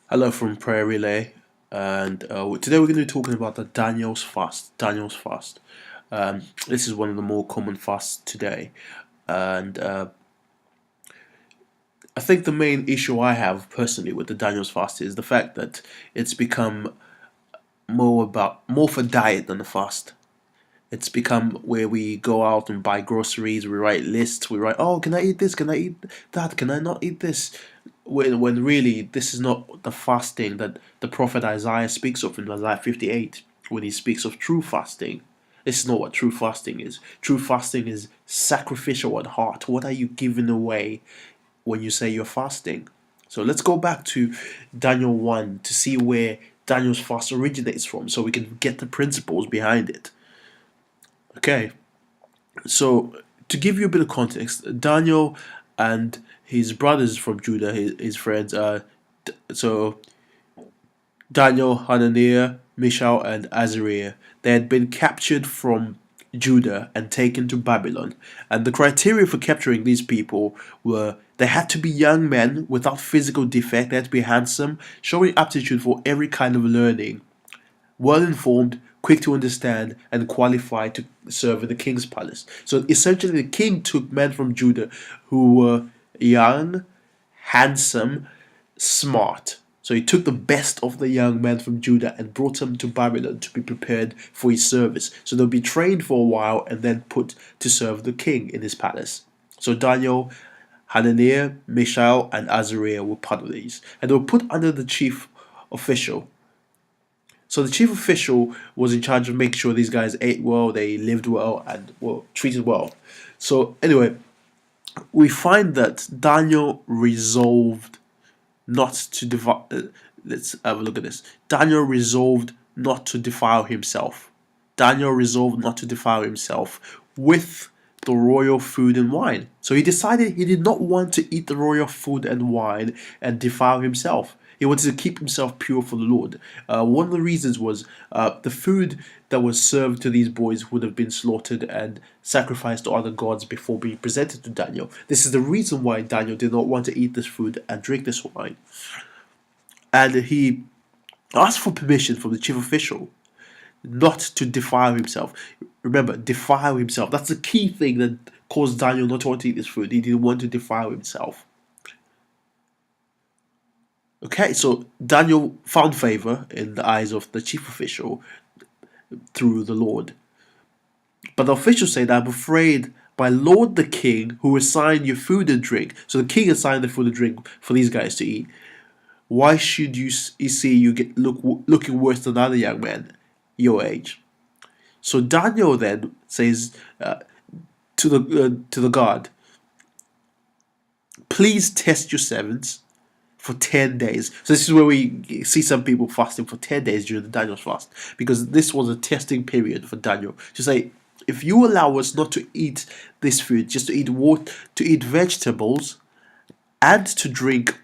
Hello from Prayer Relay, and today we're going to be talking about the Daniel's fast. Daniel's fast. This is one of the more common fasts today, and I think the main issue I have personally with the Daniel's fast is the fact that it's become more for diet than a fast. It's become where we go out and buy groceries, we write lists, we write, oh, can I eat this? Can I eat that? Can I not eat this? When really this is not the fasting that the prophet Isaiah speaks of in Isaiah 58 when he speaks of true fasting. This is not what true fasting is. True fasting is sacrificial at heart. What are you giving away when you say you're fasting? So let's go back to Daniel 1 to see where Daniel's fast originates from so we can get the principles behind it. Okay, so to give you a bit of context, Daniel and his brothers from Judah, his friends, so Daniel, Hananiah, Mishael, and Azariah, they had been captured from Judah and taken to Babylon. And the criteria for capturing these people were they had to be young men without physical defect, they had to be handsome, showing aptitude for every kind of learning, well informed, quick to understand, and qualified to serve in the king's palace. So essentially, the king took men from Judah who were young, handsome, smart. So he took the best of the young men from Judah and brought them to Babylon to be prepared for his service. So they'll be trained for a while and then put to serve the king in his palace. So Daniel, Hananiah, Mishael, and Azariah were part of these. And they were put under the chief official. So the chief official was in charge of making sure these guys ate well, they lived well, and were treated well. So anyway, we find that Daniel resolved not to defile. Let's have a look at this. Daniel resolved not to defile himself. Daniel resolved not to defile himself with the royal food and wine. So he decided he did not want to eat the royal food and wine and defile himself. He wanted to keep himself pure for the Lord. One of the reasons was the food that was served to these boys would have been slaughtered and sacrificed to other gods before being presented to Daniel. This is the reason why Daniel did not want to eat this food and drink this wine. And he asked for permission from the chief official not to defile himself. Remember, defile himself. That's the key thing that caused Daniel not to want to eat this food. He didn't want to defile himself. Okay, so Daniel found favor in the eyes of the chief official through the Lord. But the official said, I'm afraid my lord the king, who assigned you food and drink. So the king assigned the food and drink for these guys to eat. Why should you see you looking worse than other young men your age? So Daniel then says to the guard, please test your servants for 10 days. So this is where we see some people fasting for 10 days during the Daniel's fast, because this was a testing period for Daniel to say, if you allow us not to eat this food, just to eat water, to eat vegetables and to drink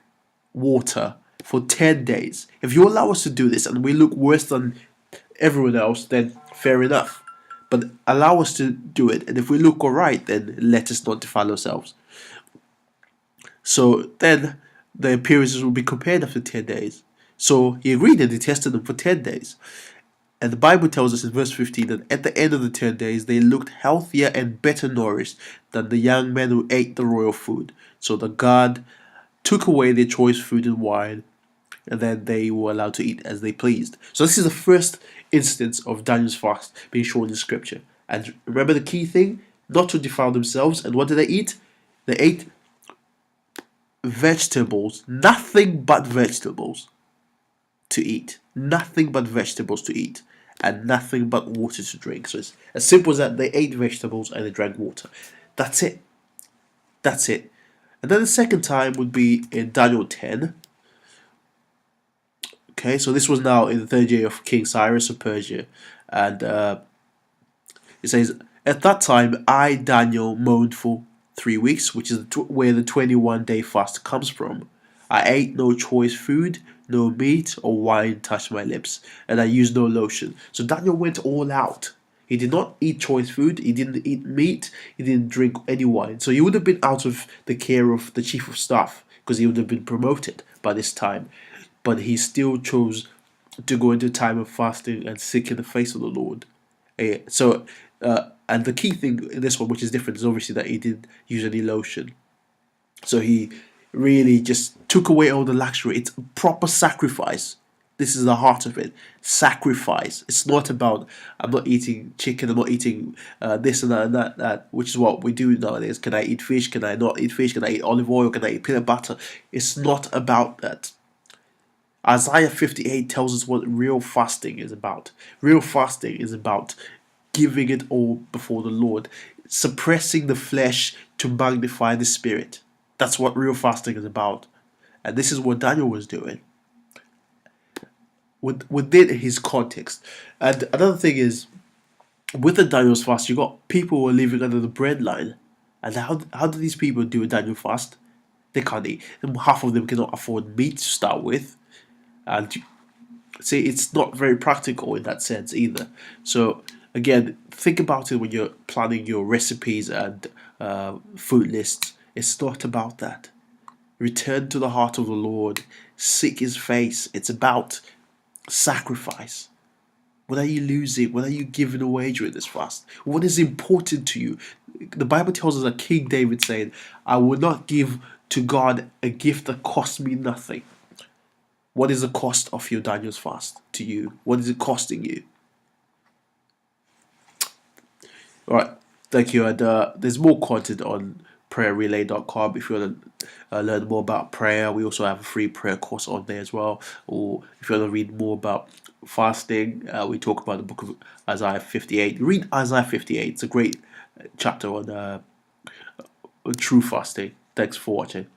water for 10 days, if you allow us to do this and we look worse than everyone else, then fair enough. But allow us to do it, and if we look alright, then let us not defile ourselves. So then the appearances will be compared after 10 days. So he agreed and he tested them for 10 days. And the Bible tells us in verse 15 that at the end of the 10 days, they looked healthier and better nourished than the young men who ate the royal food. So the guard took away their choice food and wine, and then they were allowed to eat as they pleased. So this is the first instance of Daniel's fast being shown in Scripture. And remember the key thing? Not to defile themselves. And what did they eat? They ate vegetables, nothing but vegetables to eat. Nothing but vegetables to eat. And nothing but water to drink. So it's as simple as that. They ate vegetables and they drank water. That's it. That's it. And then the second time would be in Daniel 10. Okay, so this was now in the third year of King Cyrus of Persia. And it says, at that time I, Daniel, moaned for 3 weeks, which is where the 21-day fast comes from. I ate no choice food, no meat or wine touched my lips, and I used no lotion. So Daniel went all out. He did not eat choice food, he didn't eat meat, he didn't drink any wine. So he would have been out of the care of the chief of staff, because he would have been promoted by this time. but he still chose to go into time of fasting and seeking the face of the Lord. And the key thing in this one, which is different, is obviously that he didn't use any lotion. So he really just took away all the luxury. It's proper sacrifice. This is the heart of it. Sacrifice. It's not about I'm not eating chicken. I'm not eating this and that and that. Which is what we do nowadays. Can I eat fish? Can I not eat fish? Can I eat olive oil? Can I eat peanut butter? It's not about that. Isaiah 58 tells us what real fasting is about. Real fasting is about giving it all before the Lord, suppressing the flesh to magnify the spirit. That's what real fasting is about. And this is what Daniel was doing within his context. And another thing is, with the Daniel's fast, you got people who are living under the bread line. And how do these people do a Daniel fast? They can't eat. Half of them cannot afford meat to start with. And see, it's not very practical in that sense either. So again, think about it when you're planning your recipes and food lists. It's not about that. Return to the heart of the Lord. Seek His face. It's about sacrifice. What are you losing? What are you giving away during this fast? What is important to you? The Bible tells us that King David said, I will not give to God a gift that costs me nothing. What is the cost of your Daniel's fast to you? What is it costing you? Alright, thank you. And there's more content on prayerrelay.com if you want to learn more about prayer. We also have a free prayer course on there as well. Or if you want to read more about fasting, we talk about the book of Isaiah 58. Read Isaiah 58. It's a great chapter on true fasting. Thanks for watching.